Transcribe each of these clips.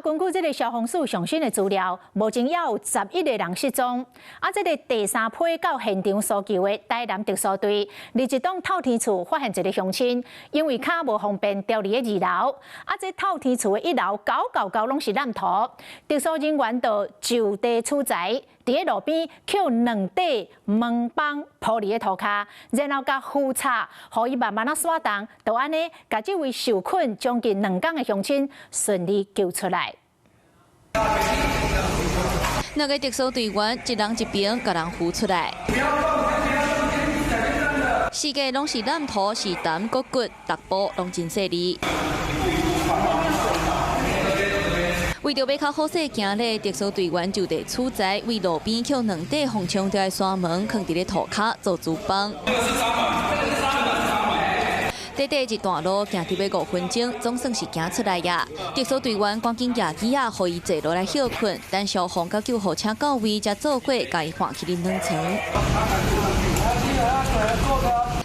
根据这个消防署上新的资料，目前也有11个人失踪。这个第三批到现场搜救的台南特殊队，伫一栋透天厝发现一个乡亲，因为脚无方便掉伫2楼。这透天厝的1楼高拢是烂土，特殊人员就地取材。 伫个路边捡2块门板铺伫个涂骹，然后甲扶擦，互伊慢慢刷动，就安尼，甲这位受困将近2天的乡亲顺利救出来。两个特殊队员一人一边甲人扶出来，四个拢是烂土，是胆骨骨，腹部拢真细腻。 为着要较好势行咧，特殊队员就地取材，为路边捡2块风冲掉的山门，放伫咧涂骹做主帮。短短一段路行伫要5分钟，总算是行出来呀。特殊队员赶紧举起啊，互伊坐落来休困，等消防甲救护车到位，才做伙甲伊换去恁2层。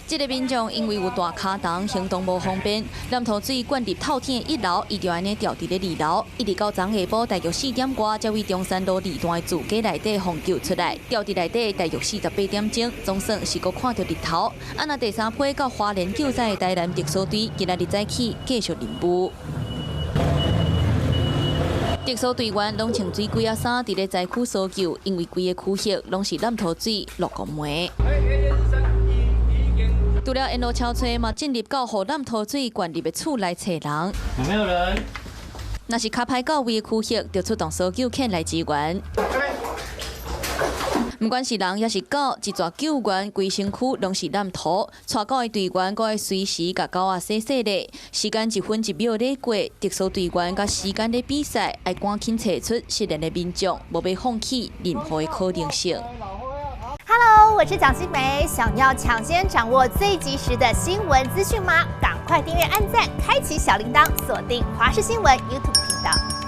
这个民众因为有大脚重，行动无方便，南投水灌入透天的1楼，伊就安尼掉伫咧2楼，一直到昨下晡大约4点多，才为中山路2段的住家内底放救出来。掉伫内底大约48点钟，总算是阁看到日头。那第三批到花莲救灾的台南特殊队，今仔日早起继续任务。 特殊队员拢穿水鬼衫，伫咧灾区搜救，因为规个区域拢是烂土水、落公梅。除了沿路超车，嘛进入到互烂土水灌入的厝内找人。有没有人？若是卡歹到位的区域，就出动搜救犬来支援。不管是人也是狗，一撮救援规身躯拢是烂土。带狗的队员阁会随时甲狗仔洗洗咧。时间1分1秒咧过，特殊队员甲时间咧比赛，要赶紧找出失联的民众，无要放弃任何的可能性。 Hello， 我是蒋欣梅。想要抢先掌握最及时的新闻资讯吗？赶快订阅、按赞、开启小铃铛，锁定华视新闻 YouTube 频道。